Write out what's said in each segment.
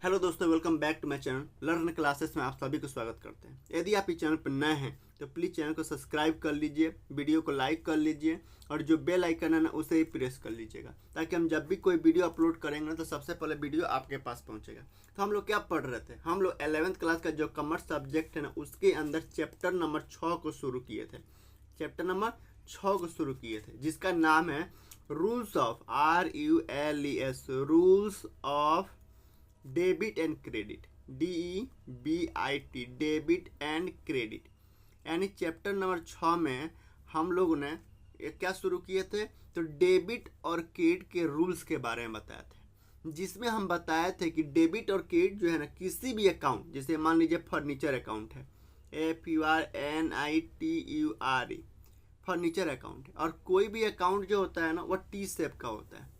Hello दोस्तों, welcome back to my channel learn classes में आप सभी को स्वागत करते हैं। यदि आप इस चैनल पर नए हैं तो प्लीज़ चैनल को सब्सक्राइब कर लीजिए, वीडियो को लाइक कर लीजिए और जो बेल आइकन है ना उसे ही प्रेस कर लीजिएगा, ताकि हम जब भी कोई वीडियो अपलोड करेंगे ना तो सबसे पहले वीडियो आपके पास पहुंचेगा। तो हम लोग क्या पढ़ रहे थे, हम लोग 11th क्लास का जो कॉमर्स सब्जेक्ट है ना उसके अंदर चैप्टर नंबर 6 को शुरू किए थे। चैप्टर नंबर 6 को शुरू किए थे जिसका नाम है rules of RULES, rules of debit and credit, DEBIT, debit and credit. यानी चैप्टर नंबर 6 में हम लोगों ने क्या शुरू किए थे, तो डेबिट और क्रेडिट के रूल्स के बारे में बताए थे, जिसमें हम बताए थे कि डेबिट और क्रेडिट जो है ना किसी भी अकाउंट, जैसे मान लीजिए फर्नीचर अकाउंट है, FURNITURE, फर्नीचर अकाउंट है, और कोई भी अकाउंट जो होता है ना वह T शेप का होता है।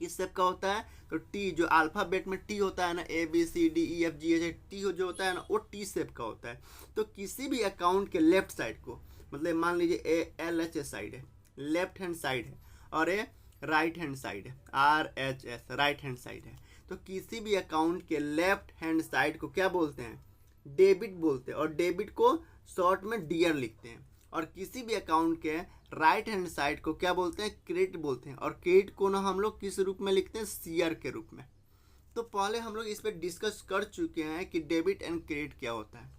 किस शेप का होता है, तो टी जो अल्फाबेट में टी होता है ना, ABCDEFGH, टी जो होता है ना वो टी शेप का होता है। तो किसी भी अकाउंट के लेफ्ट साइड को, मतलब मान लीजिए LH साइड है, लेफ्ट हैंड साइड है, और राइट हैंड साइड है, RHS, राइट हैंड साइड है। तो किसी भी अकाउंट के लेफ्ट हैंड साइड को क्या बोलते हैं, डेबिट बोलते हैं, और डेबिट को शॉर्ट में डियर लिखते हैं। और किसी भी अकाउंट के राइट हैंड साइड को क्या बोलते हैं, क्रेडिट बोलते हैं, और क्रेडिट को ना हम लोग किस रूप में लिखते हैं, सीआर के रूप में। तो पहले हम लोग इस पर डिस्कस कर चुके हैं कि डेबिट एंड क्रेडिट क्या होता है।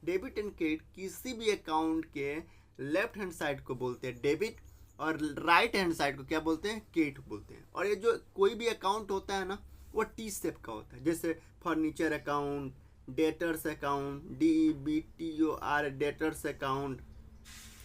डेबिट एंड क्रेडिट किसी भी अकाउंट के लेफ्ट हैंड साइड को बोलते हैं डेबिट, और राइट हैंड साइड को क्या बोलते हैं, क्रेडिट बोलते हैं। और ये जो कोई भी अकाउंट होता है ना वो टी शेप का होता है, जैसे furniture account, debtors account, DEBTOR, debtors account,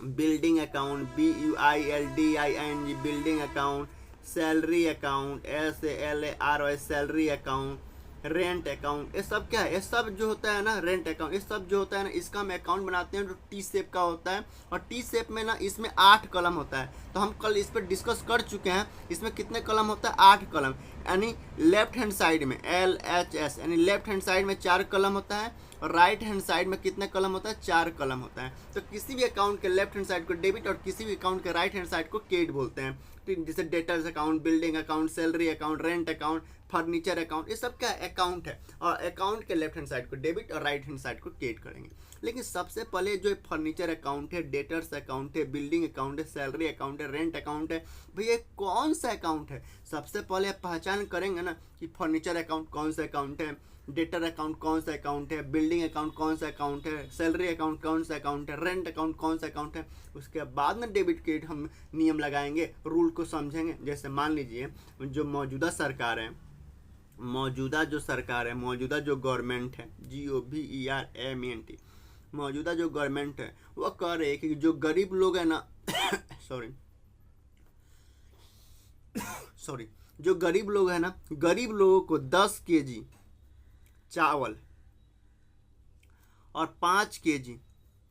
building account, BUILDING, building account, salary account, SALARY, salary account, rent account. ये सब क्या है, ये सब जो होता है ना, रेंट अकाउंट, ये सब जो होता है ना इसका हम अकाउंट बनाते हैं जो टी शेप का होता है। और टी शेप में ना इसमें 8 कलम होता है। तो हम कल इस पर डिस्कस कर चुके हैं, इसमें कितने कलम होता है, 8 कलम। यानी लेफ्ट हैंड साइड में LHS, यानी लेफ्ट हैंड साइड में 4 कलम होता है, और राइट हैंड साइड में कितने कलम होता है, 4 कलम होता है। तो किसी भी अकाउंट के लेफ्ट हैंड साइड को डेबिट और किसी भी अकाउंट के राइट हैंड साइड को क्रेडिट बोलते हैं। जैसे debtors account, building account, salary account, rent account, furniture account, ये सब क्या अकाउंट है। और अकाउंट के लेफ्ट हैंड साइड को डेबिट और राइट हैंड साइड को क्रेडिट करेंगे। लेकिन सबसे पहले जो फर्नीचर अकाउंट है, डेटर्स अकाउंट है, बिल्डिंग अकाउंट है, सैलरी अकाउंट है, रेंट अकाउंट है, भैया कौन सा अकाउंट है। सबसे पहले आप पहचान करेंगे ना कि फर्नीचर अकाउंट कौन सा अकाउंट है, डेटर अकाउंट कौन सा अकाउंट है, बिल्डिंग अकाउंट कौन सा अकाउंट है, सैलरी अकाउंट कौन सा अकाउंट है, रेंट अकाउंट कौन सा अकाउंट है। उसके बाद में डेबिट क्रेडिट हम नियम लगाएंगे, रूल को समझेंगे। जैसे मान लीजिए जो मौजूदा सरकार है, मौजूदा जो गवर्नमेंट है, GOVERNMENT, मौजूदा जो गवर्नमेंट है वह कह रही है कि जो गरीब लोग है ना सॉरी, जो गरीब लोग है ना, गरीब लोगों को 10 kg चावल और 5 kg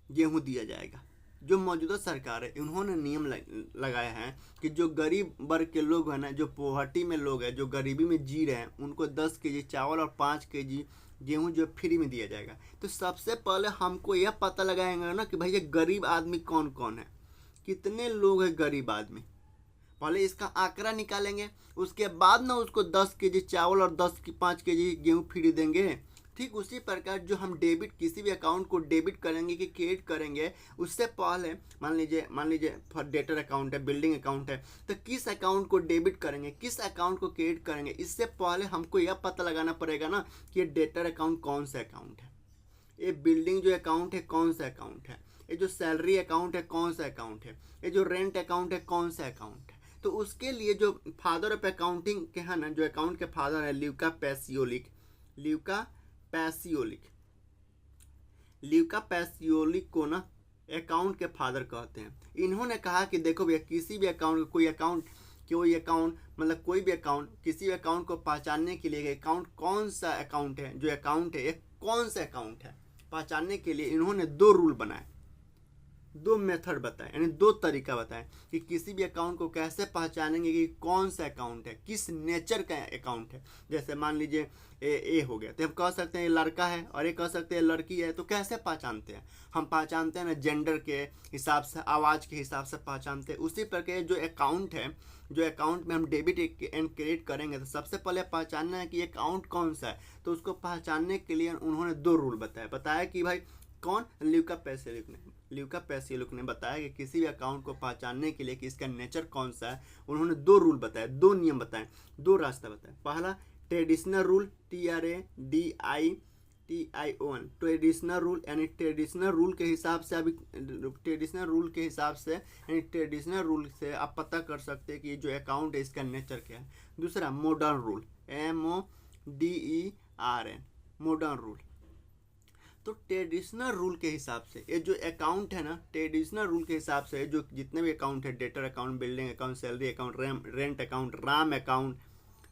गेहूं दिया जाएगा। जो मौजूदा सरकार है उन्होंने नियम लगाया है कि जो गरीब वर्ग के लोग हैं ना, जो पोवर्टी में लोग हैं, जो गरीबी में जी रहे हैं, उनको 10 kg चावल और 5 kg गेहूं जो फ्री में दिया जाएगा। तो सबसे पहले हमको यह पता लगाएंगे ना कि भैया गरीब आदमी कौन कौन है, कितने लोग हैं गरीब आदमी। पहले इसका आंकड़ा निकालेंगे, उसके बाद ना उसको 10 kg चावल और 5 kg गेहूं फ्री देंगे। ठीक उसी प्रकार जो हम डेबिट, किसी भी अकाउंट को डेबिट करेंगे कि क्रेडिट करेंगे, उससे पहले मान लीजिए डेटर अकाउंट है, बिल्डिंग अकाउंट है, तो किस अकाउंट को डेबिट करेंगे, किस अकाउंट को क्रेडिट करेंगे, इससे पहले हमको यह पता लगाना पड़ेगा ना कि ये डेटर अकाउंट कौन सा अकाउंट है, ये बिल्डिंग जो अकाउंट है कौन सा अकाउंट है, ये जो सैलरी अकाउंट है कौन सा अकाउंट है, ये जो रेंट अकाउंट है कौन सा अकाउंट है। तो उसके लिए जो फादर ऑफ अकाउंटिंग के है ना, जो अकाउंट के फादर है, ल्यूका पैसियोलिक को ना अकाउंट के फादर कहते हैं। इन्होंने कहा कि देखो भैया किसी भी अकाउंट, कोई अकाउंट मतलब कोई भी अकाउंट, किसी भी अकाउंट को पहचानने के लिए अकाउंट कौन सा अकाउंट है, जो अकाउंट है ये कौन सा अकाउंट है, पहचानने के लिए इन्होंने 2 रूल बनाए। दो मेथड बताएं, यानी दो तरीका बताएं कि किसी भी अकाउंट को कैसे पहचानेंगे कि कौन सा अकाउंट है, किस नेचर का अकाउंट है। जैसे मान लीजिए ए हो गया, तो हम कह सकते हैं ये लड़का है, और ये कह सकते हैं लड़की है। तो कैसे पहचानते हैं? हम पहचानते हैं ना जेंडर के हिसाब से, आवाज़ के हिसाब से पहचानते हैं। उसी प्रकार जो अकाउंट है, जो अकाउंट में हम डेबिट एंड क्रेडिट करेंगे, तो सबसे पहले पहचानना है कि अकाउंट कौन सा है। तो उसको पहचानने के लिए उन्होंने दो रूल बताया कि भाई कौन, ल्यूका पैसिलिक ने बताया कि किसी भी अकाउंट को पहचानने के लिए कि इसका नेचर कौन सा है, उन्होंने दो रूल बताए, दो नियम बताए, दो रास्ता बताए। पहला traditional rule, TRADITION, traditional rule, यानी ट्रेडिशनल रूल के हिसाब से से आप पता कर सकते हैं कि जो अकाउंट है इसका नेचर क्या है। दूसरा modern rule, MODERN, modern rule. तो ट्रेडिशनल रूल के हिसाब से ये जो अकाउंट है ना, ट्रेडिशनल रूल के हिसाब से जो जितने भी अकाउंट है, debtor account, building account, salary account, rent account,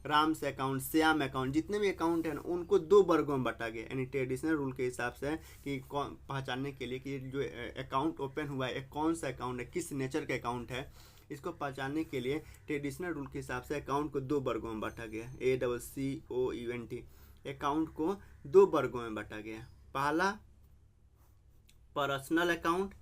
Ram's account, Shyam account, जितने भी अकाउंट है ना, उनको दो वर्गों में बांटा गया। यानी ट्रेडिशनल रूल के हिसाब से कि कौन पहचानने के लिए कि जो अकाउंट ओपन हुआ है कौन सा अकाउंट है, किस नेचर का अकाउंट है, इसको पहचानने के लिए ट्रेडिशनल रूल के हिसाब से अकाउंट को दो वर्गों में बांटा गया। ACCOUNT, अकाउंट को दो वर्गों में बांटा गया। पहला personal account,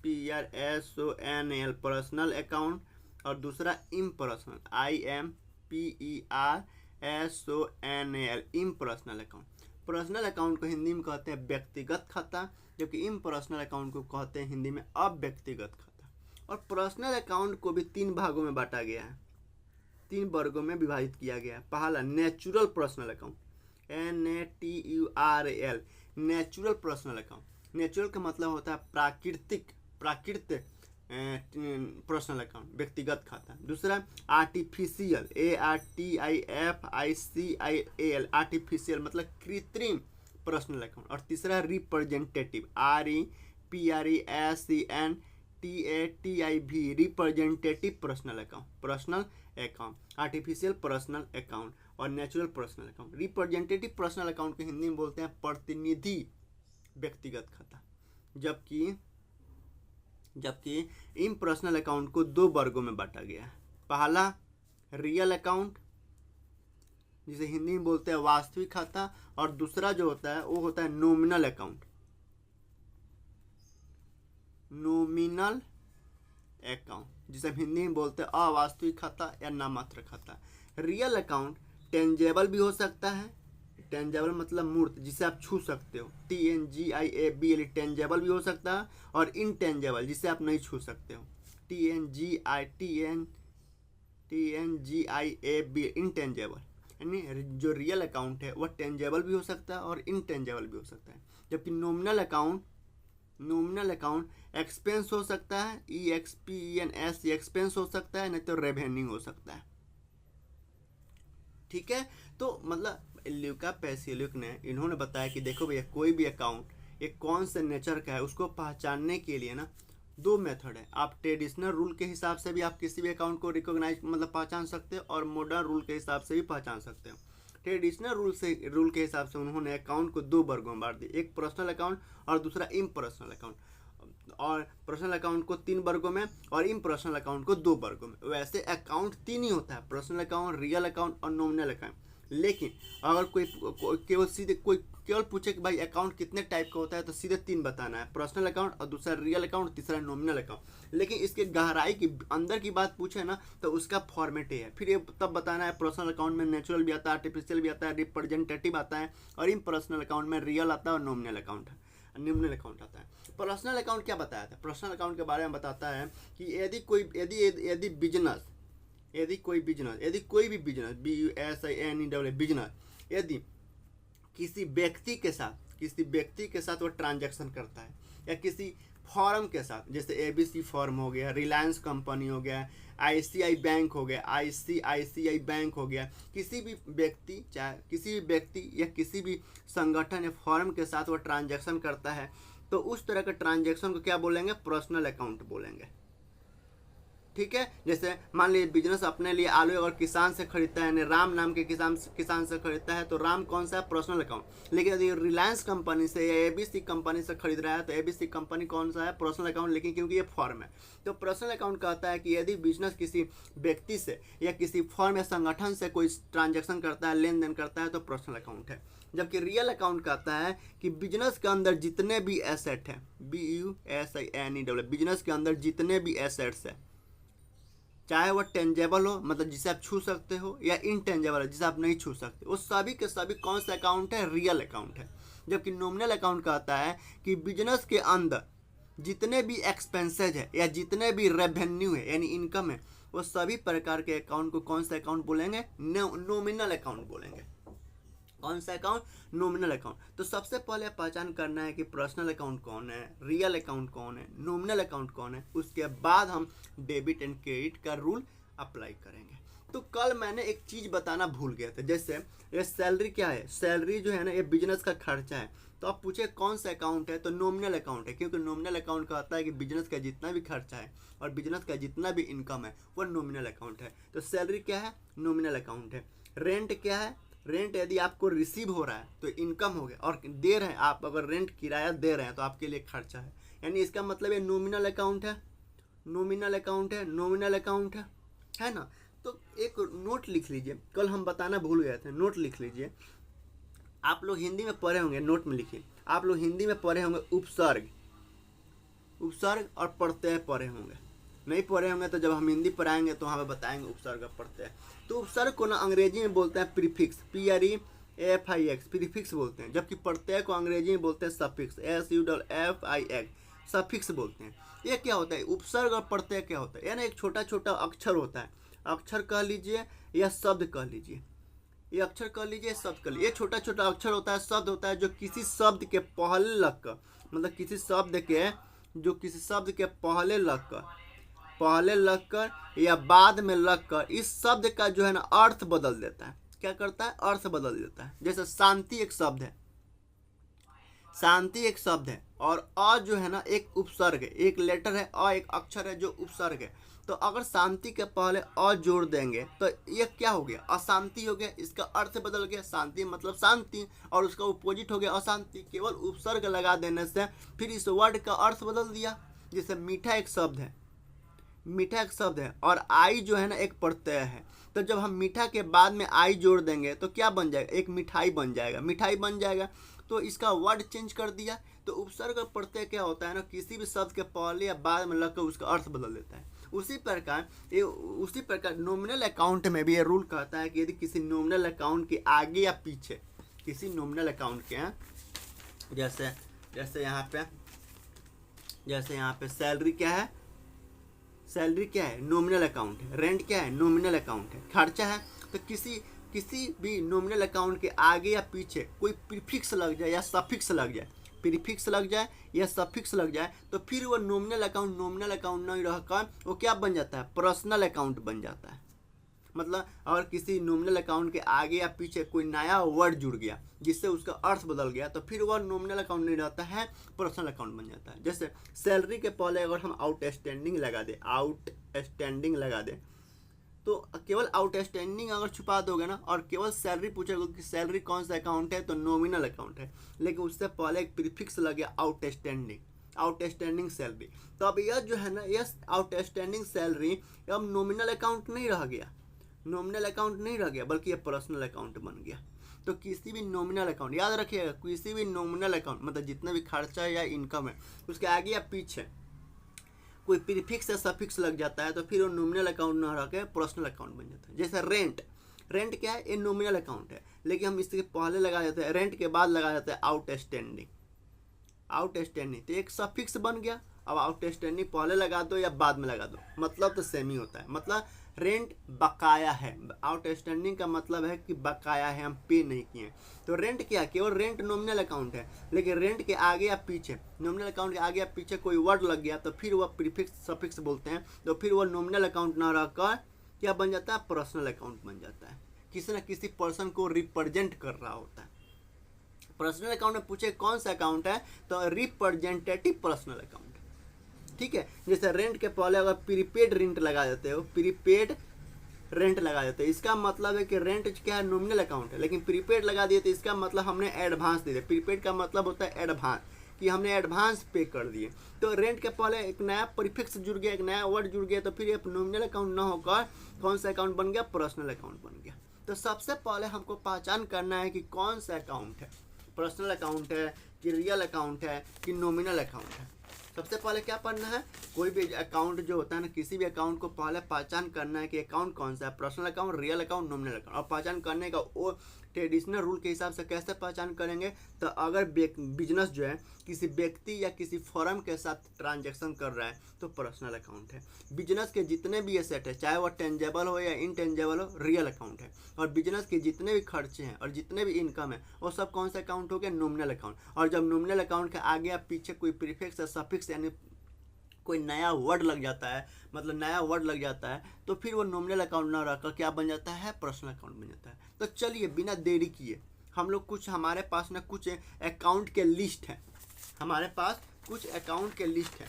PERSONAL, personal account, और दूसरा impersonal, IMPERSONAL, impersonal account. Personal account को हिंदी में कहते हैं व्यक्तिगत खाता, जबकि इम्पर्सनल अकाउंट को कहते हैं हिंदी में अव्यक्तिगत खाता। और पर्सनल अकाउंट को भी तीन भागों में बांटा गया है, तीन वर्गों में विभाजित किया गया है। पहला natural personal account, NATURAL, natural personal account. Natural का मतलब होता है प्राकृतिक पर्सनल अकाउंट, व्यक्तिगत खाता। दूसरा आर्टिफिशियल, ARTIFICIAL, आर्टिफिशियल मतलब कृत्रिम पर्सनल अकाउंट। और तीसरा representative, REPRESENTATIV, representative personal account, artificial personal account और natural personal account. Representative personal account को हिंदी में बोलते हैं प्रतिनिधि व्यक्तिगत खाता। जबकि इम्पर्सनल अकाउंट को दो वर्गों में बांटा गया है। पहला रियल अकाउंट, जिसे हिंदी में बोलते हैं वास्तविक खाता, और दूसरा जो होता है वो होता है नॉमिनल अकाउंट, जिसे हिंदी में बोलते हैं अवास्तविक खाता या नाममात्र खाता। रियल अकाउंट टेंजेबल भी हो सकता है, टेंजेबल मतलब मूर्त, जिसे आप छू सकते हो, TNGIABL, टेंजेबल भी हो सकता है, और इनटेंजेबल, जिसे आप नहीं छू सकते हो, TNGIAB, इनटेंजेबल। यानी जो रियल अकाउंट है वह टेंजेबल भी हो सकता है और इनटेंजेबल भी हो सकता है। जबकि नॉमिनल अकाउंट एक्सपेंस हो सकता है, EXPENS, एक्सपेंस हो सकता है, नहीं तो रेवेन्यू हो सकता है। ठीक है, तो मतलब ल्यूका पैसिलिक ने इन्होंने बताया कि देखो भैया कोई भी अकाउंट ये कौन से नेचर का है उसको पहचानने के लिए ना दो मेथड है। आप ट्रेडिशनल रूल के हिसाब से भी आप किसी भी अकाउंट को रिकॉग्नाइज मतलब पहचान सकते हो, और मॉडर्न रूल के हिसाब से भी पहचान सकते हो। ट्रेडिशनल रूल के हिसाब से उन्होंने अकाउंट को दो वर्गों में बांट दिया, एक पर्सनल अकाउंट और दूसरा इम्पर्सनल अकाउंट। और पर्सनल अकाउंट को तीन वर्गों में और इम्पर्सनल अकाउंट को दो वर्गों में। वैसे अकाउंट तीन ही होता है, पर्सनल अकाउंट, रियल अकाउंट और नॉमिनल अकाउंट। लेकिन अगर कोई केवल पूछे कि भाई अकाउंट कितने टाइप का होता है, तो सीधे तीन बताना है, पर्सनल अकाउंट और दूसरा रियल अकाउंट, तीसरा नॉमिनल अकाउंट। लेकिन इसके गहराई की अंदर की बात पूछे ना तो उसका फॉर्मेट ही है, फिर ये तब बताना है पर्सनल अकाउंट में नेचुरल भी आता है, आर्टिफिशियल भी आता है, रिप्रेजेंटेटिव आता है, और इम्पर्सनल अकाउंट में रियल आता है और नॉमिनल अकाउंट आता है। पर्सनल अकाउंट क्या बताया था? पर्सनल अकाउंट के बारे में बताता है कि यदि कोई भी बिजनेस, बिजनेस, यदि किसी व्यक्ति के साथ वो ट्रांजैक्शन करता है, या किसी फॉर्म के साथ, जैसे ABC फॉर्म हो गया, रिलायंस कंपनी हो गया, ICICI बैंक हो गया, किसी भी व्यक्ति या किसी भी संगठन या फॉर्म के साथ वो ट्रांजैक्शन करता है, तो उस तरह के ट्रांजैक्शन को क्या बोलेंगे? पर्सनल अकाउंट बोलेंगे। ठीक है। जैसे मान लीजिए बिजनेस अपने लिए आलू अगर किसान से खरीदता है, यानी राम नाम के किसान से खरीदता है, तो राम कौन सा है, पर्सनल अकाउंट। लेकिन यदि रिलायंस कंपनी से या एबीसी कंपनी से खरीद रहा है तो एबीसी कंपनी कौन सा है, पर्सनल अकाउंट। लेकिन क्योंकि ये फॉर्म है तो पर्सनल अकाउंट कहता है कि यदि बिजनेस किसी व्यक्ति से या किसी फॉर्म या संगठन से कोई ट्रांजेक्शन करता है, लेन देन करता है, तो पर्सनल अकाउंट है। जबकि रियल अकाउंट कहता है कि बिजनेस के अंदर जितने भी एसेट हैं, BUSINEW, बिजनेस के अंदर जितने भी एसेट्स है, चाहे वह टेंजेबल हो मतलब जिसे आप छू सकते हो, या इनटेंजेबल हो जिसे आप नहीं छू सकते, वो सभी के सभी कौन सा अकाउंट है, रियल अकाउंट है। जबकि नॉमिनल अकाउंट कहता है कि बिजनेस के अंदर जितने भी एक्सपेंसेज है या जितने भी रेवेन्यू है यानी इनकम है, वो सभी प्रकार के अकाउंट को कौन सा अकाउंट बोलेंगे, नॉमिनल अकाउंट बोलेंगे। कौन सा अकाउंट, नॉमिनल अकाउंट। तो सबसे पहले पहचान करना है कि पर्सनल अकाउंट कौन है, रियल अकाउंट कौन है, नॉमिनल अकाउंट कौन है। उसके बाद हम डेबिट एंड क्रेडिट का रूल अप्लाई करेंगे। तो कल मैंने एक चीज़ बताना भूल गया था, जैसे ये सैलरी क्या है, सैलरी जो है ना ये बिजनेस का खर्चा है। तो आप पूछे कौन सा अकाउंट है, तो नॉमिनल अकाउंट है, क्योंकि नॉमिनल अकाउंट कहता है कि बिजनेस का जितना भी खर्चा है और बिजनेस का जितना भी इनकम है वो नॉमिनल अकाउंट है। तो सैलरी क्या है, नॉमिनल अकाउंट है। रेंट क्या है, रेंट यदि आपको रिसीव हो रहा है तो इनकम हो गया, और दे रहे हैं आप अगर रेंट किराया दे रहे हैं तो आपके लिए खर्चा है, यानी इसका मतलब ये नॉमिनल अकाउंट है, नॉमिनल अकाउंट है, नॉमिनल अकाउंट है ना। तो एक नोट लिख लीजिए, कल हम बताना भूल गए थे, नोट लिख लीजिए। आप लोग हिंदी में पढ़े होंगे, नोट में लिखिए, आप लोग हिंदी में पढ़े होंगे उपसर्ग, उपसर्ग और प्रत्यय पढ़े होंगे। नहीं पढ़े होंगे तो जब हम हिंदी पढ़ाएंगे तो हमें बताएंगे उपसर्ग और प्रत्यय। तो उपसर्ग को ना अंग्रेजी में बोलते हैं प्रीफिक्स, PREFIX, प्रीफिक्स बोलते हैं। जबकि प्रत्यय को अंग्रेजी में बोलते हैं सफिक्स, SUFFIX, सफिक्स बोलते हैं। ये क्या होता है, उपसर्ग और प्रत्यय क्या होता है, यानी एक छोटा छोटा अक्षर होता है, अक्षर कह लीजिए या शब्द कह लीजिए, ये अक्षर कह लीजिए, शब्द कह लीजिए। ये छोटा छोटा अक्षर होता है, शब्द होता है, जो किसी शब्द के पहले लगकर, मतलब किसी शब्द के, जो किसी शब्द के पहले लगकर या बाद में लगकर इस शब्द का जो है ना अर्थ बदल देता है। क्या करता है, अर्थ बदल देता है। जैसे शांति एक शब्द है, शांति एक शब्द है, और अ जो है ना एक उपसर्ग है, एक लेटर है, अ एक अक्षर है जो उपसर्ग है। तो अगर शांति के पहले अ जोड़ देंगे तो ये क्या हो गया, अशांति हो गया, इसका अर्थ बदल गया। शांति मतलब शांति, और उसका अपोजिट हो गया अशांति। केवल उपसर्ग लगा देने से फिर इस वर्ड का अर्थ बदल दिया। जैसे मीठा एक शब्द है, मीठा एक शब्द है, और आई जो है ना एक प्रत्यय है। तो जब हम मीठा के बाद में आई जोड़ देंगे तो क्या बन जाएगा, एक मिठाई बन जाएगा, मिठाई बन जाएगा। तो इसका वर्ड चेंज कर दिया। तो उपसर्ग और प्रत्यय क्या होता है ना, किसी भी शब्द के पहले या बाद में लगकर उसका अर्थ बदल देता है। उसी प्रकार नॉमिनल अकाउंट में भी ये रूल कहता है कि यदि किसी नॉमिनल अकाउंट के आगे या पीछे, किसी नॉमिनल अकाउंट के जैसे यहाँ पे सैलरी क्या है, सैलरी क्या है, नॉमिनल अकाउंट है। रेंट क्या है, नॉमिनल अकाउंट है। खर्चा है, तो किसी भी नॉमिनल अकाउंट के आगे या पीछे कोई प्रीफिक्स लग जाए या सफिक्स लग जाए, प्रीफिक्स लग जाए या सफिक्स लग जाए, तो फिर वो नॉमिनल अकाउंट नहीं रहकर वो क्या बन जाता है, पर्सनल अकाउंट बन जाता है। मतलब अगर किसी नॉमिनल अकाउंट के आगे या पीछे कोई नया वर्ड जुड़ गया जिससे उसका अर्थ बदल गया, तो फिर वह नॉमिनल अकाउंट नहीं रहता है, पर्सनल अकाउंट बन जाता है। जैसे सैलरी के पहले अगर हम आउटस्टैंडिंग लगा दें, तो केवल आउटस्टैंडिंग अगर छुपा दोगे ना और केवल सैलरी पूछोगे कि सैलरी कौन सा अकाउंट है, तो नॉमिनल अकाउंट है। लेकिन उससे पहले एक प्रीफिक्स लग गया आउटस्टैंडिंग सैलरी, तो अब यह जो है ना, यह आउटस्टैंडिंग सैलरी अब नॉमिनल अकाउंट नहीं रह गया, बल्कि ये पर्सनल अकाउंट बन गया। तो किसी भी नॉमिनल अकाउंट, याद रखिएगा, किसी भी नॉमिनल अकाउंट मतलब जितना भी खर्चा या इनकम है उसके आगे या पीछे कोई प्रीफिक्स या सफिक्स लग जाता है तो फिर वो नॉमिनल अकाउंट न रह के पर्सनल अकाउंट बन जाता है। जैसे रेंट क्या है, ये नॉमिनल अकाउंट है, लेकिन हम इसके पहले लगा देते हैं, रेंट के बाद लगा देते हैं आउटस्टैंडिंग, तो एक सफिक्स बन गया। अब आउटस्टैंडिंग पहले लगा दो या बाद में लगा दो, मतलब तो सेम ही होता है। मतलब रेंट बकाया है, आउटस्टैंडिंग का मतलब है कि बकाया है, हम पे नहीं किए। तो रेंट क्या, केवल रेंट नॉमिनल अकाउंट है, लेकिन रेंट के आगे या पीछे, नॉमिनल अकाउंट के आगे या पीछे कोई वर्ड लग गया तो फिर वह प्रीफिक्स सफिक्स बोलते हैं, तो फिर वह नॉमिनल अकाउंट ना रहकर क्या बन जाता है, पर्सनल अकाउंट बन जाता है। किसी न किसी पर्सन को रिप्रेजेंट कर रहा होता है। पर्सनल अकाउंट में पूछे कौन सा अकाउंट है, तो रिप्रेजेंटेटिव पर्सनल अकाउंट। ठीक है। जैसे रेंट के पहले अगर प्रीपेड रेंट लगा देते हो, प्रीपेड रेंट लगा देते हैं, इसका मतलब है कि रेंट क्या है, नॉमिनल अकाउंट है, लेकिन प्रीपेड लगा दिए तो इसका मतलब हमने एडवांस दे दिया। प्रीपेड का मतलब होता है एडवांस, कि हमने एडवांस पे कर दिए। तो रेंट के पहले एक नया प्रीफिक्स जुड़ गया, एक नया वर्ड जुड़ गया, तो फिर ये नॉमिनल अकाउंट ना होकर कौन सा अकाउंट बन गया, पर्सनल अकाउंट बन गया। तो सबसे पहले हमको पहचान करना है कि कौन सा अकाउंट है, पर्सनल अकाउंट है कि रियल अकाउंट है कि नॉमिनल अकाउंट है। सबसे पहले क्या पढ़ना है, कोई भी अकाउंट जो होता है ना, किसी भी अकाउंट को पहले पहचान करना है कि अकाउंट कौन सा है, personal account, real account, nominal account. और पहचान करने का वो ट्रेडिशनल रूल के हिसाब से कैसे पहचान करेंगे, तो अगर बिजनेस जो है किसी व्यक्ति या किसी फर्म के साथ ट्रांजैक्शन कर रहा है तो पर्सनल अकाउंट है। बिजनेस के जितने भी एसेट है, चाहे वो टेंजेबल हो या इनटेंजेबल हो, रियल अकाउंट है। और बिजनेस के जितने भी खर्चे हैं और जितने भी इनकम है वो सब कौन सा अकाउंट हो गया, नॉमिनल अकाउंट। और जब नॉमिनल अकाउंट के आगे या पीछे कोई प्रीफिक्स या सफिक्स यानी कोई नया वर्ड लग जाता है, मतलब नया वर्ड लग जाता है, तो फिर वो नॉमिनल अकाउंट ना रहकर क्या बन जाता है, पर्सनल अकाउंट बन जाता है। तो चलिए बिना देरी किए हम लोग कुछ, हमारे पास ना कुछ अकाउंट के लिस्ट है, हमारे पास कुछ अकाउंट के लिस्ट है,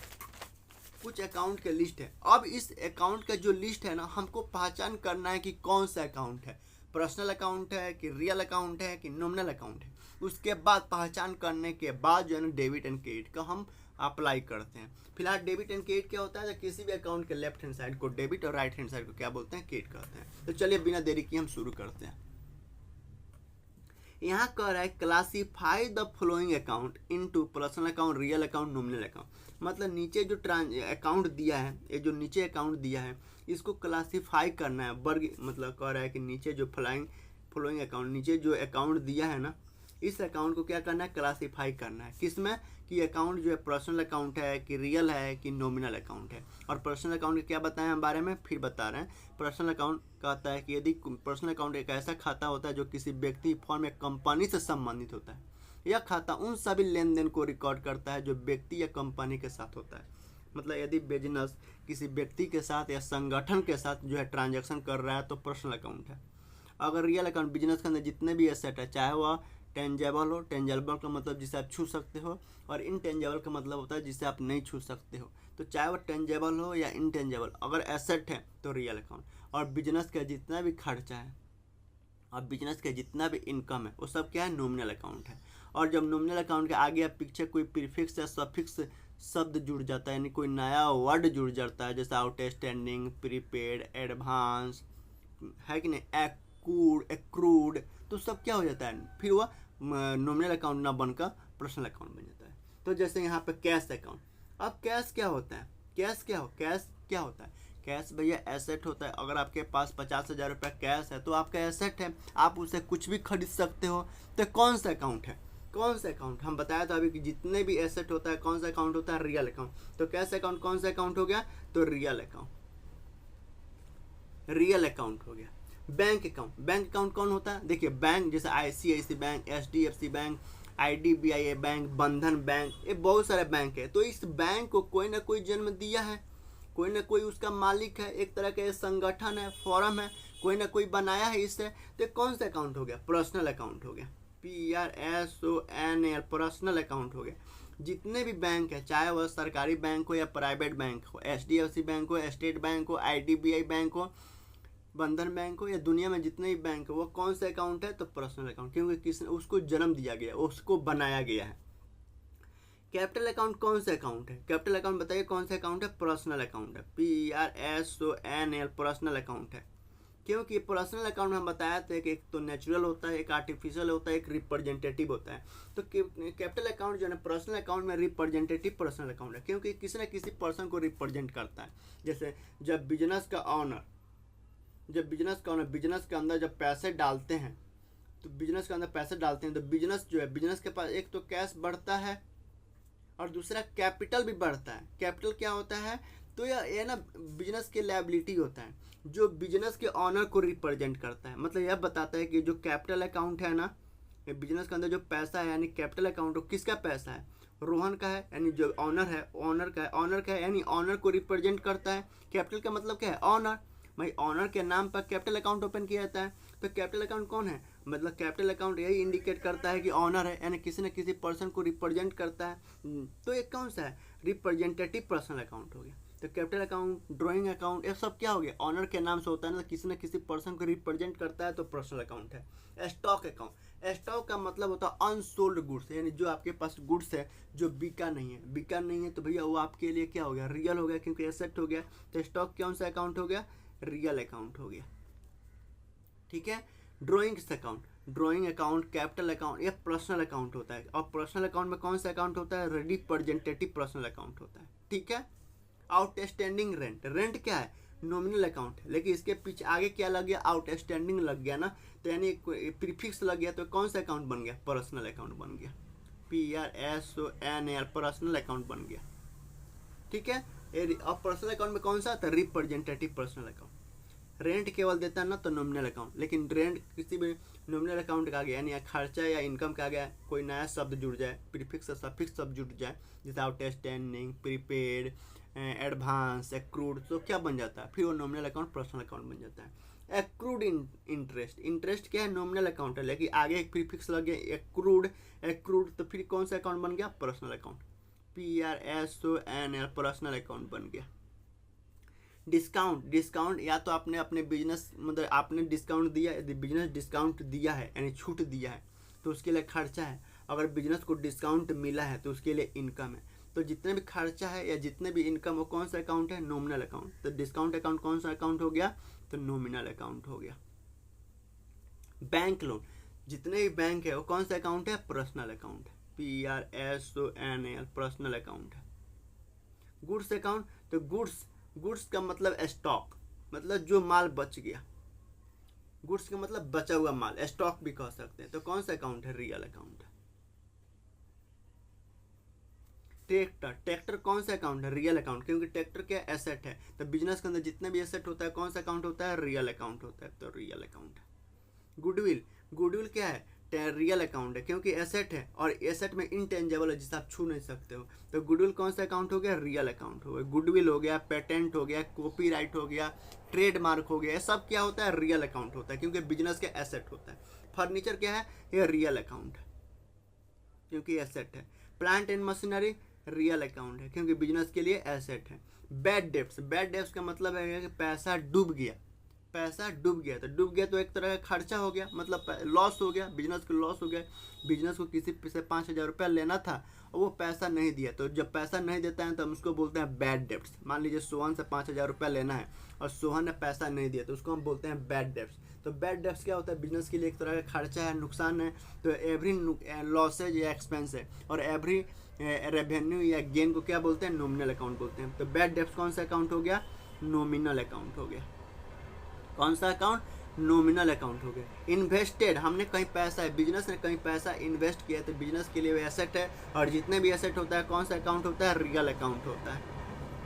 कुछ अकाउंट के लिस्ट है। अब इस अकाउंट का जो लिस्ट है ना, हमको पहचान करना है कि कौन सा अकाउंट है, पर्सनल अकाउंट है कि रियल अकाउंट है कि नॉमिनल अकाउंट है। उसके बाद पहचान करने के बाद जो है ना, डेबिट एंड क्रेडिट का हम अप्लाई करते हैं। फिलहाल डेबिट एंड क्रेडिट क्या होता है, तो किसी भी अकाउंट के लेफ्ट हैंड साइड को डेबिट और राइट हैंड साइड को क्या बोलते हैं, क्रेडिट कहते हैं। तो चलिए बिना देरी किए हम शुरू करते हैं। यहाँ कह रहा है classify the following account into personal account, real account, nominal account. मतलब नीचे जो अकाउंट दिया है, ये जो नीचे अकाउंट दिया है इसको क्लासीफाई करना है, वर्ग, मतलब कह रहा है कि नीचे जो फॉलोइंग अकाउंट, नीचे जो अकाउंट दिया है ना, इस अकाउंट को क्या करना है, क्लासीफाई करना है। किसमें, कि अकाउंट जो है पर्सनल अकाउंट है कि रियल है कि नॉमिनल अकाउंट है। और पर्सनल अकाउंट के क्या बताएं हम बारे में, फिर बता रहे हैं। पर्सनल अकाउंट कहता है कि यदि पर्सनल अकाउंट एक ऐसा खाता होता है जो किसी व्यक्ति, फर्म या कंपनी से संबंधित होता है। यह खाता उन सभी लेन देन को रिकॉर्ड करता है जो व्यक्ति या कंपनी के साथ होता है। मतलब यदि बिजनेस किसी व्यक्ति के साथ या संगठन के साथ जो है ट्रांजेक्शन कर रहा है तो पर्सनल अकाउंट है। अगर रियल अकाउंट, बिजनेस के अंदर जितने भी एसेट है, चाहे वह टेंजेबल हो, टेंजेबल का मतलब जिसे आप छू सकते हो, और इनटेंजेबल का मतलब होता है जिसे आप नहीं छू सकते हो। तो चाहे वो टेंजेबल हो या इनटेंजेबल, अगर एसेट है तो रियल अकाउंट। और बिजनेस का जितना भी खर्चा है और बिजनेस का जितना भी इनकम है वो सब क्या है, नॉमिनल अकाउंट है। और जब नॉमिनल अकाउंट के आगे या पीछे कोई प्रीफिक्स या सफिक्स शब्द जुड़ जाता है, यानी कोई नया वर्ड जुड़ जाता है, जैसे आउटस्टैंडिंग, प्रीपेड, एडवांस, है कि नहीं, एक्रूड, तो सब क्या हो जाता है, फिर वह नॉमिनल अकाउंट ना बनकर पर्सनल अकाउंट बन जाता है। तो जैसे यहाँ पे कैश अकाउंट। अब कैश क्या होता है, कैश क्या होता है, कैश भैया एसेट होता है। अगर आपके पास 50,000 रुपये कैश है तो आपका एसेट है, आप उसे कुछ भी खरीद सकते हो। तो कौन सा अकाउंट है, कौन सा अकाउंट, हम बताया था अभी कि जितने भी एसेट होता है कौन सा अकाउंट होता है, रियल अकाउंट। तो कैश अकाउंट कौन सा अकाउंट हो गया, तो रियल अकाउंट हो गया। बैंक अकाउंट कौन होता है, देखिए बैंक जैसे ICICI bank, HDFC bank, IDBI bank, बंधन बैंक, ये बहुत सारे बैंक है। तो इस बैंक को कोई ना कोई जन्म दिया है, कोई ना कोई उसका मालिक है, एक तरह का संगठन है, फॉर्म है, कोई ना कोई बनाया है इससे। तो कौन सा अकाउंट हो गया, पर्सनल अकाउंट हो गया, PRSONL, पर्सनल अकाउंट हो गया। जितने भी बैंक है, चाहे वह सरकारी बैंक हो या प्राइवेट बैंक हो, HDFC बैंक हो, स्टेट बैंक हो, IDBI बैंक हो, बंधन बैंक हो, या दुनिया में जितने भी बैंक है, वो कौन सा अकाउंट है, तो पर्सनल अकाउंट, क्योंकि किसने उसको जन्म दिया गया, उसको बनाया गया है। कैपिटल अकाउंट कौन सा अकाउंट है, कैपिटल अकाउंट बताइए कौन सा अकाउंट है, पर्सनल अकाउंट है, PRSONL, पर्सनल अकाउंट है। क्योंकि पर्सनल अकाउंट हम बताया था कि एक तो नेचुरल होता है, एक आर्टिफिशियल होता है, एक रिप्रेजेंटेटिव होता है। तो कैपिटल अकाउंट जो है पर्सनल अकाउंट में रिप्रेजेंटेटिव पर्सनल अकाउंट है, क्योंकि किसी न किसी पर्सन को रिप्रेजेंट करता है। जैसे जब बिजनेस का ऑनर बिजनेस के अंदर जब पैसे डालते हैं, तो बिजनेस के अंदर पैसे डालते हैं तो बिजनेस जो है, बिजनेस के पास एक तो कैश बढ़ता है और दूसरा कैपिटल भी बढ़ता है। कैपिटल क्या होता है, तो ये ना बिजनेस की लायबिलिटी होता है जो बिजनेस के ऑनर को रिप्रेजेंट करता है। मतलब यह बताता है कि जो कैपिटल अकाउंट है ना, बिजनेस के अंदर जो पैसा है यानी कैपिटल अकाउंट, किसका पैसा है, रोहन का है, यानी जो ऑनर है, ऑनर का है, यानी ऑनर को रिप्रेजेंट करता है। कैपिटल का मतलब क्या है, ऑनर। भाई ऑनर के नाम पर कैपिटल अकाउंट ओपन किया जाता है। तो कैपिटल अकाउंट कौन है, मतलब कैपिटल अकाउंट यही इंडिकेट करता है कि ऑनर है, यानी किसी न किसी पर्सन को रिप्रेजेंट करता है। तो एक कौन सा है, रिप्रेजेंटेटिव पर्सनल अकाउंट हो गया। तो कैपिटल अकाउंट, ड्राइंग अकाउंट, ये सब क्या हो गया, ऑनर के नाम से होता है ना, किसी न किसी पर्सन को रिप्रेजेंट करता है, तो पर्सनल अकाउंट है। स्टॉक अकाउंट, स्टॉक का मतलब होता है अनसोल्ड गुड्स, यानी जो आपके पास गुड्स है जो बिका नहीं है तो भैया वो आपके लिए क्या हो गया, रियल हो गया, क्योंकि एसेट हो गया। तो स्टॉक कौन सा अकाउंट हो गया, रियल अकाउंट हो गया। ठीक है। Drawings account, drawing account, capital account, ये पर्सनल अकाउंट होता है। और पर्सनल अकाउंट में कौन सा अकाउंट होता है, रिप्रेजेंटेटिव पर्सनल अकाउंट होता है। ठीक है। आउटस्टैंडिंग रेंट, रेंट क्या है, नॉमिनल अकाउंट है, लेकिन इसके पीछे आगे क्या लग गया, आउटस्टैंडिंग लग गया ना, तो यानी प्रीफिक्स लग गया, तो कौन सा अकाउंट बन गया, पर्सनल अकाउंट बन गया, PRSONL, पर्सनल अकाउंट बन गया। ठीक है। अब पर्सनल अकाउंट में कौन सा आता है, रिप्रेजेंटेटिव पर्सनल अकाउंट। रेंट केवल देता है ना तो नॉमिनल अकाउंट, लेकिन रेंट किसी भी नॉमिनल अकाउंट का आ गया, यानी खर्चा या इनकम का आ गया, कोई नया शब्द जुड़ जाए, प्रीफिक्स सफिक्स शब्द जुड़ जाए, जैसे आउटस्टैंडिंग, प्रीपेड, एडवांस, एक्रूड, तो क्या बन जाता है, फिर वो नॉमिनल अकाउंट पर्सनल अकाउंट बन जाता है। एक्रूड इंटरेस्ट, इंटरेस्ट क्या है, नॉमिनल अकाउंट है, लेकिन आगे एक प्रीफिक्स लग गया एक्रूड, तो फिर कौन सा अकाउंट बन गया, personal account, PRSONL, personal account बन गया। डिस्काउंट, डिस्काउंट या तो आपने अपने बिजनेस, मतलब आपने डिस्काउंट दिया, यदि बिजनेस डिस्काउंट दिया है यानी छूट दिया है तो उसके लिए खर्चा है। अगर बिजनेस को डिस्काउंट मिला है तो उसके लिए इनकम है। तो जितने भी खर्चा है या जितने भी इनकम, वो कौन सा अकाउंट है, नॉमिनल अकाउंट। तो डिस्काउंट अकाउंट कौन सा अकाउंट हो गया, तो नॉमिनल अकाउंट हो गया। बैंक लोन, जितने भी बैंक है वो कौन सा अकाउंट है, पर्सनल अकाउंट है, PRSONL, पर्सनल अकाउंट है। गुड्स अकाउंट, तो गुड्स का मतलब स्टॉक, मतलब जो माल बच गया, गुड्स का मतलब बचा हुआ माल, स्टॉक भी कह सकते हैं। तो कौन सा अकाउंट है, रियल अकाउंट है। ट्रैक्टर कौन सा अकाउंट है, रियल अकाउंट, क्योंकि ट्रैक्टर क्या एसेट है। तो बिजनेस के अंदर जितने भी एसेट होता है कौन सा अकाउंट होता है, रियल अकाउंट होता है, तो रियल अकाउंट है। गुडविल क्या है, रियल अकाउंट है, क्योंकि एसेट है और एसेट में इनटेंजेबल है जिसे आप छू नहीं सकते हो। तो गुडविल कौन सा अकाउंट हो गया, रियल अकाउंट हो गया। गुडविल हो गया, पेटेंट हो गया, कॉपीराइट हो गया, ट्रेडमार्क हो गया, ये सब क्या होता है, रियल अकाउंट होता है, क्योंकि बिजनेस के एसेट होता है। फर्नीचर क्या है, ये रियल अकाउंट है क्योंकि एसेट है। Plant and machinery real account है, क्योंकि बिजनेस के लिए एसेट है। बैड डेब्ट्स का मतलब है कि पैसा डूब गया, तो डूब गया तो एक तरह का खर्चा हो गया, मतलब लॉस हो गया, बिजनेस को लॉस हो गया। बिजनेस को किसी से 5,000 रुपया लेना था और वो पैसा नहीं दिया, तो जब पैसा नहीं देता है तो हम उसको बोलते हैं बैड डेब्ट्स। मान लीजिए सोहन से 5,000 रुपया लेना है और सोहन ने पैसा नहीं दिया, तो उसको हम बोलते हैं बैड डेब्ट्स। तो बैड डेब्ट्स क्या होता है, बिजनेस के लिए एक तरह का खर्चा है, नुकसान है। तो एवरी लॉसेज या एक्सपेंस है, और एवरी रेवेन्यू या गेन को क्या बोलते हैं, नॉमिनल अकाउंट बोलते हैं। तो बैड डेब्ट्स कौन सा अकाउंट हो गया, नॉमिनल अकाउंट हो गया। कौन सा अकाउंट, नॉमिनल अकाउंट हो गया। इन्वेस्टेड, हमने कहीं पैसा, बिजनेस ने कहीं पैसा इन्वेस्ट किया, तो बिजनेस के लिए वो एसेट है, और जितने भी एसेट होता है कौन सा अकाउंट होता है, रियल अकाउंट होता है।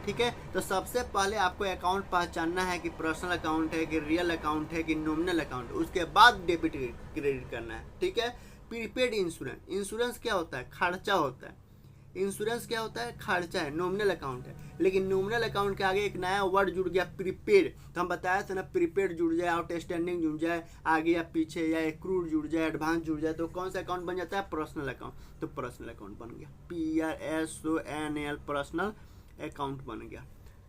ठीक है। तो सबसे पहले आपको अकाउंट पहचानना है कि पर्सनल अकाउंट है कि रियल अकाउंट है कि नॉमिनल अकाउंट, उसके बाद डेबिट क्रेडिट करना है। ठीक है। प्रीपेड इंश्योरेंस, इंश्योरेंस क्या होता है, खर्चा होता है। इंश्योरेंस क्या होता है, खर्चा है, नॉमिनल अकाउंट है। लेकिन नॉमिनल अकाउंट के आगे एक नया वर्ड जुड़ गया, प्रीपेड। तो हम बताया था ना, प्रीपेड जुड़ जाए, आउटस्टैंडिंग जुड़ जाए, आगे या पीछे, या एक्रूड जुड़ जाए, एडवांस जुड़ जाए, तो कौन सा अकाउंट बन जाता है, पर्सनल अकाउंट। तो पर्सनल अकाउंट बन गया, PRSONL, पर्सनल अकाउंट बन गया।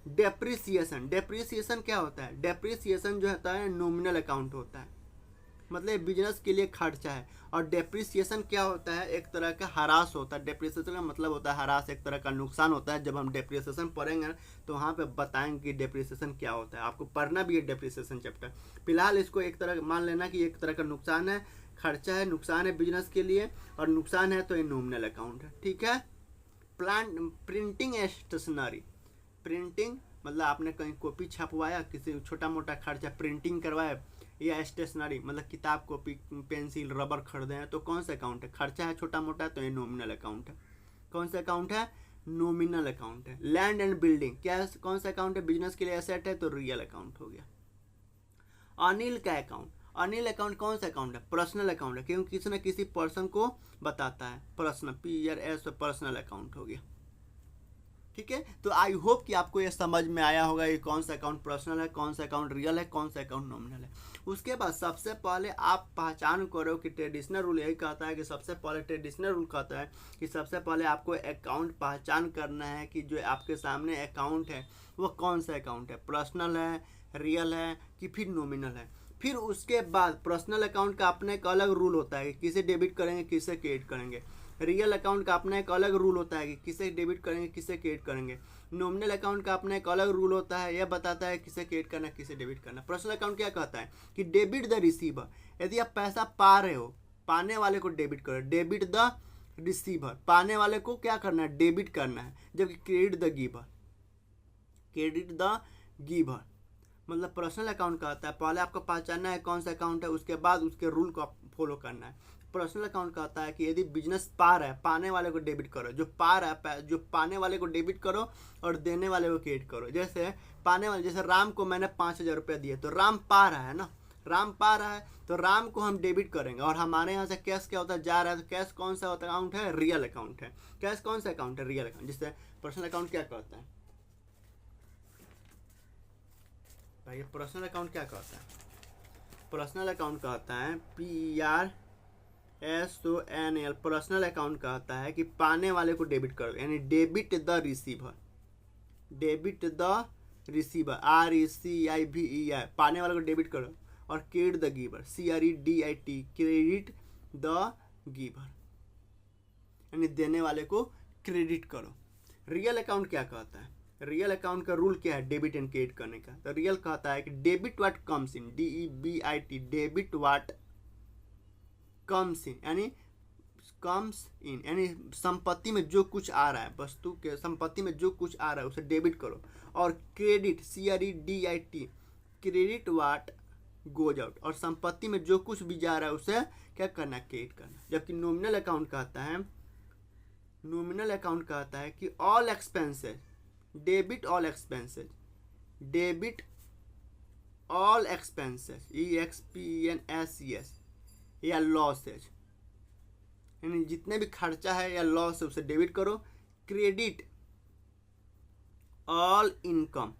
डेप्रिसिएशन क्या होता है, डेप्रिसिएशन जो होता है नॉमिनल अकाउंट होता है, मतलब बिजनेस के लिए खर्चा है। और डेप्रिसिएशन क्या होता है, एक तरह का हरास होता है। डेप्रिसिएशन का मतलब होता है हरास, एक तरह का नुकसान होता है। जब हम डेप्रिसिएशन पढ़ेंगे तो वहाँ पे बताएंगे कि डेप्रिसिएशन क्या होता है, आपको पढ़ना भी है डेप्रिसिएशन चैप्टर। फिलहाल इसको एक तरह मान लेना कि एक तरह का नुकसान है, खर्चा है, नुकसान है बिजनेस के लिए, और नुकसान है तो ये नॉमिनल अकाउंट है। ठीक है। प्रिंटिंग स्टेशनरी, प्रिंटिंग मतलब आपने कहीं कॉपी छपवाया, किसी छोटा मोटा खर्चा, प्रिंटिंग करवाया, या स्टेशनरी मतलब किताब, कॉपी, पेंसिल, रबर खरीदे हैं, तो कौन सा अकाउंट है, खर्चा है छोटा मोटा, तो ये नॉमिनल अकाउंट है। कौन सा अकाउंट है, नॉमिनल अकाउंट है। लैंड एंड बिल्डिंग क्या, कौन सा अकाउंट है, बिजनेस के लिए एसेट है, तो रियल अकाउंट हो गया। अनिल का अकाउंट, अनिल अकाउंट कौन सा अकाउंट है, पर्सनल अकाउंट है, क्योंकि किसी न किसी पर्सन को बताता है, पर्सनल, PRS, पर्सनल अकाउंट हो गया। ठीक है। तो आई होप कि आपको ये समझ में आया होगा कि कौन सा अकाउंट पर्सनल है, कौन सा अकाउंट रियल है, कौन सा अकाउंट नॉमिनल है। उसके बाद सबसे पहले आप पहचान करो कि ट्रेडिशनल रूल यही कहता है कि सबसे पहले ट्रेडिशनल रूल कहता है कि सबसे पहले आपको अकाउंट पहचान करना है कि जो आपके सामने अकाउंट है वो कौन सा अकाउंट है, पर्सनल है, रियल है कि फिर नॉमिनल है। फिर उसके बाद पर्सनल अकाउंट का अपना एक अलग रूल होता है कि किसे डेबिट करेंगे किसे क्रेडिट करेंगे। रियल अकाउंट का अपना एक अलग रूल होता है कि किसे डेबिट करेंगे किसे क्रेडिट करेंगे। नॉमिनल अकाउंट का अपना एक अलग रूल होता है, यह बताता है किसे क्रेडिट करना किसे डेबिट करना। पर्सनल अकाउंट क्या कहता है कि डेबिट द रिसीवर, यदि आप पैसा पा रहे हो पाने वाले को डेबिट करो, डेबिट द रिसीवर, पाने वाले को क्या करना है डेबिट करना है, जबकि credit the giver, credit the giver मतलब पर्सनल अकाउंट कहता है पहले आपको पहचानना है कौन सा अकाउंट है, उसके बाद उसके रूल को फॉलो करना है। पर्सनल अकाउंट कहता है कि यदि बिजनेस पा रहा है पाने वाले को डेबिट करो, जो पा रहा है जो पाने वाले को डेबिट करो और देने वाले को क्रेडिट करो। जैसे पाने वाले, जैसे राम को मैंने 5,000 रुपये दिए तो राम पा रहा है ना, राम पा रहा है तो राम को हम डेबिट करेंगे। और हमारे यहाँ से कैश क्या होता है जा रहा है, तो कैश कौन सा अकाउंट है, रियल अकाउंट है। कैश कौन सा अकाउंट है, रियल अकाउंट। जिससे पर्सनल अकाउंट क्या कहता है भाई, पर्सनल अकाउंट क्या कहता है, पर्सनल अकाउंट कहता है PRSONL, पर्सनल अकाउंट कहता है कि पाने वाले को डेबिट करो, यानी debit the receiver, debit the receiver RECIVER, पाने वाले को डेबिट करो। और credit the giver CREDIT, credit the giver, यानी देने वाले को क्रेडिट करो। रियल अकाउंट क्या कहता है, रियल अकाउंट का रूल क्या है डेबिट एंड क्रेडिट करने का। तो रियल कहता है कि debit what comes in, DEBIT, debit what comes in, यानी कम्स इन यानी संपत्ति में जो कुछ आ रहा है, वस्तु के संपत्ति में जो कुछ आ रहा है उसे डेबिट करो। और credit CREDIT, credit what goes out, और संपत्ति में जो कुछ भी जा रहा है उसे क्या करना, क्रेडिट करना। जबकि नॉमिनल अकाउंट कहता है, नॉमिनल अकाउंट कहता है कि all expenses, debit all expenses, debit all expenses EXPENSES, या लॉसेज, यानी जितने भी खर्चा है या लॉस है उसे डेबिट करो। क्रेडिट ऑल इनकम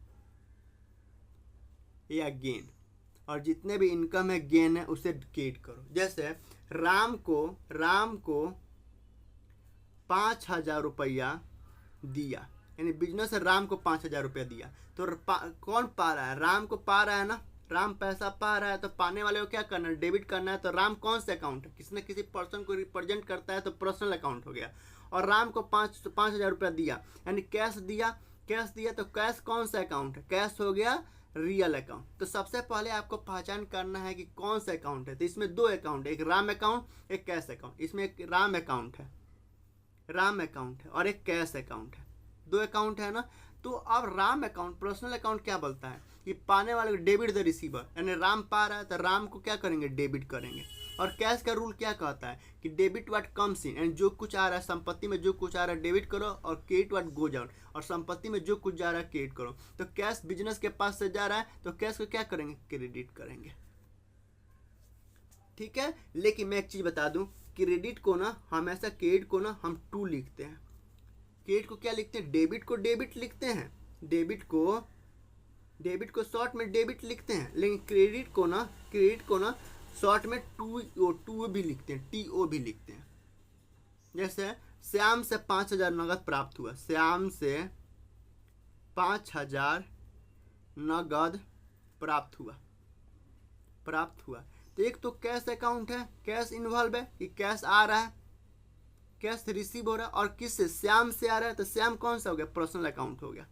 या गेन, और जितने भी इनकम है गेन है उसे क्रेडिट करो। जैसे राम को 5,000 रुपया दिया, यानी बिजनेस से राम को 5,000 रुपया दिया, तो कौन पा रहा है, राम को पा रहा है ना, राम पैसा पा रहा है तो पाने वाले को क्या करना है, डेबिट करना है। तो राम कौन सा अकाउंट है, किसी न किसी पर्सन को रिप्रेजेंट करता है तो पर्सनल अकाउंट हो गया। और राम को 5,000 रुपया दिया, यानी कैश दिया, कैश दिया तो कैश कौन सा अकाउंट है, कैश हो गया रियल अकाउंट। तो सबसे पहले आपको पहचान करना है कि कौन सा अकाउंट है। तो इसमें दो अकाउंट है, एक राम अकाउंट एक कैश अकाउंट। इसमें एक राम अकाउंट है, राम अकाउंट है और एक कैश अकाउंट है, दो अकाउंट है ना। तो अब राम अकाउंट, पर्सनल अकाउंट क्या बोलता है कि पाने वाले को डेबिट द रिसीवर, यानी राम पा रहा है तो राम को क्या करेंगे, डेबिट करेंगे। और कैश का रूल क्या कहता है कि डेबिट व्हाट कम्स इन, यानी जो कुछ आ रहा है संपत्ति में जो कुछ आ रहा है डेबिट करो, और क्रेडिट व्हाट गोज आउट, और संपत्ति में जो कुछ जा रहा है क्रेडिट करो। तो कैश बिजनेस के पास से जा रहा है तो कैश को क्या करेंगे, क्रेडिट करेंगे। ठीक है, लेकिन मैं एक चीज बता दूं, क्रेडिट को ना हमेशा, क्रेडिट को ना हम टू लिखते हैं, क्रेडिट को क्या लिखते हैं, डेबिट को डेबिट लिखते हैं, डेबिट को शॉर्ट में डेबिट लिखते हैं। लेकिन क्रेडिट को ना शॉर्ट में टू भी लिखते हैं, TO भी लिखते हैं। जैसे श्याम से 5,000 नगद प्राप्त हुआ, श्याम से 5,000 नगद प्राप्त हुआ। तो एक तो कैश अकाउंट है, कैश इन्वॉल्व है कि कैश आ रहा है, कैश रिसीव हो रहा है, और किससे, श्याम से आ रहा है। तो श्याम कौन सा हो गया, पर्सनल अकाउंट हो गया।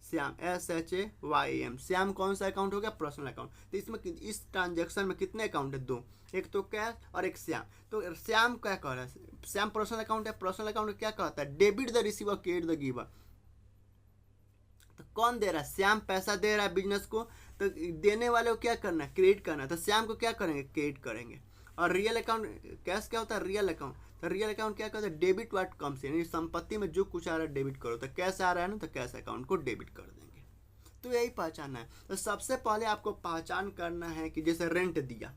श्याम SHAYAM, श्याम कौन सा अकाउंट हो गया, पर्सनल अकाउंट। तो इसमें इस ट्रांजैक्शन में कितने अकाउंट है, दो, एक तो कैश और एक श्याम। तो श्याम क्या कह रहा है, श्याम पर्सनल अकाउंट है, पर्सनल अकाउंट क्या कहता है, debit the receiver credit the giver. तो कौन दे रहा है, श्याम पैसा दे रहा है बिजनेस को, तो देने वाले को क्या करना है, क्रेडिट करना है। तो श्याम को क्या करेंगे, क्रेडिट करेंगे। और रियल अकाउंट, कैश क्या होता है, रियल अकाउंट। तो रियल अकाउंट क्या कहता है, डेबिट व्हाट कम्स इन, संपत्ति में जो कुछ आ रहा है डेबिट करो। तो कैश आ रहा है ना, तो कैश अकाउंट को डेबिट कर देंगे। तो यही पहचानना है। तो सबसे पहले आपको पहचान करना है कि जैसे रेंट दिया,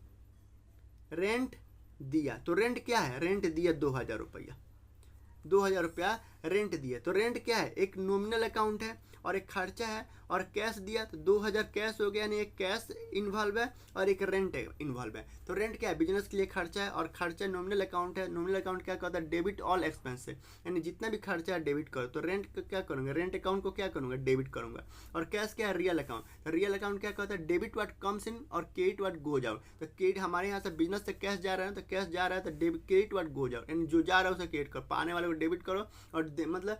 तो रेंट क्या है, रेंट दिया 2,000 रुपया, 2,000 रुपया रेंट दिया। तो रेंट क्या है, एक नॉमिनल अकाउंट है और एक खर्चा है और कैश दिया तो 2000 कैश हो गया, यानी एक कैश इन्वॉल्व है और एक रेंट इन्वॉल्व है। तो रेंट क्या है, बिजनेस के लिए खर्चा है और खर्चा नॉमिनल अकाउंट है। नॉमिनल अकाउंट क्या कहता है, डेबिट ऑल एक्सपेंस है, यानी जितना भी खर्चा है डेबिट करो। तो रेंट को क्या करूँगा, रेंट अकाउंट को क्या करूँगा, डेबिट करूँगा। और कैश क्या है, रियल अकाउंट। तो रियल अकाउंट क्या कहता है, डेबिट व्हाट कम्स इन और क्रेडिट व्हाट गोज आउट। तो क्रेडिट हमारे यहाँ से बिजनेस से कैश जा रहा है तो कैश जा रहा है तो debit, credit what goes out, यानी जो जा रहा है उसे क्रेडिट करो, आने वाले को डेबिट करो। और मतलब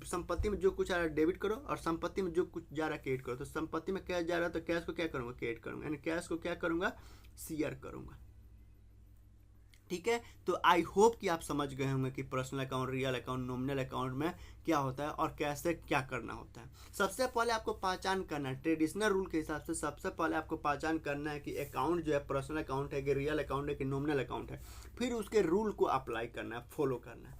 संपत्ति में जो कुछ आ रहा है डेबिट करो और संपत्ति में जो कुछ जा रहा है क्रेडिट करो। तो संपत्ति में कैश जा रहा है तो कैश को क्या करूँगा, क्रेडिट करूँगा, यानी कैश को क्या करूँगा, शेयर करूँगा। ठीक है, तो आई होप कि आप समझ गए होंगे कि personal account, real account, nominal account में क्या होता है और कैसे क्या करना होता है। सबसे पहले आपको पहचान करना है, ट्रेडिशनल रूल के हिसाब से सबसे पहले आपको पहचान करना है कि अकाउंट जो है पर्सनल अकाउंट है कि रियल अकाउंट है कि नॉमिनल अकाउंट है। फिर उसके रूल को अप्लाई करना है, फॉलो करना है।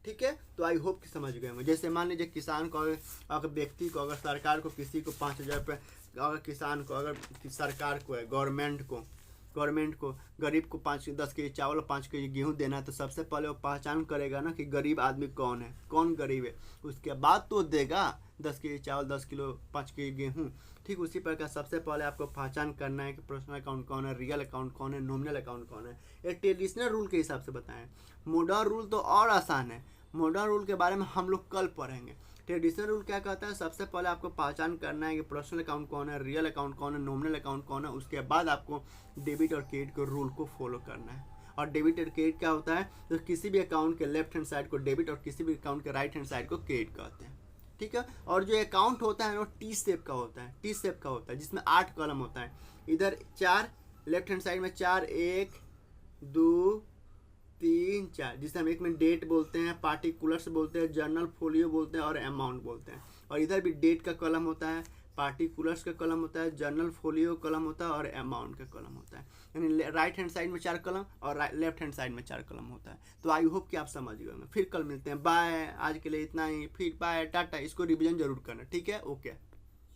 ठीक है, तो आई होप कि समझ गए होंगे। जैसे मान लीजिए किसान को अगर व्यक्ति को, अगर सरकार को किसी को 5000 रुपये, अगर किसान को, अगर सरकार को है, गवर्नमेंट को गरीब को 10 केजी चावल और 5 केजी गेहूँ देना है, तो सबसे पहले वो पहचान करेगा ना कि गरीब आदमी कौन है, कौन गरीब है, उसके बाद तो देगा 10 केजी चावल, 10 किलो 5 केजी गेहूँ। ठीक उसी प्रकार सबसे पहले आपको पहचान करना है कि पर्सनल अकाउंट कौन है, रियल अकाउंट कौन है, नॉमिनल अकाउंट कौन है। ये ट्रेडिशनल रूल के हिसाब से बताएं। मॉडर्न रूल तो और आसान है, मॉडर्न रूल के बारे में हम लोग कल पढ़ेंगे। ट्रेडिशनल रूल क्या कहता है, सबसे पहले आपको पहचान करना है कि पर्सनल अकाउंट कौन है, रियल अकाउंट कौन है, नॉमिनल अकाउंट कौन है। उसके बाद आपको डेबिट और क्रेडिट के रूल को फॉलो करना है। और डेबिट और क्रेडिट क्या होता है, तो किसी भी अकाउंट के लेफ्ट हैंड साइड को डेबिट और किसी भी अकाउंट के राइट हैंड साइड को क्रेडिट कहते हैं। ठीक है, और जो अकाउंट होता है वो टी शेप का होता है, टी शेप का होता है, जिसमें 8 कॉलम होता है। इधर 4, लेफ्ट हैंड साइड में 4, 1 2 3 4, जिसे हम एक में डेट बोलते हैं, पार्टिकुलर्स बोलते हैं, जर्नल फोलियो बोलते हैं और अमाउंट बोलते हैं। और इधर भी डेट का कॉलम होता है, पार्टिकुलर्स का कॉलम होता है, जर्नल फोलियो कॉलम होता है और अमाउंट का कॉलम होता है। यानी राइट हैंड साइड में 4 कॉलम और लेफ्ट हैंड साइड में 4 कॉलम होता है। तो आई होप कि आप समझ गए होंगे। फिर कल मिलते हैं, बाय। आज के लिए इतना ही, फिर बाय, टाटा। इसको रिवीजन जरूर करना, ठीक है, ओके।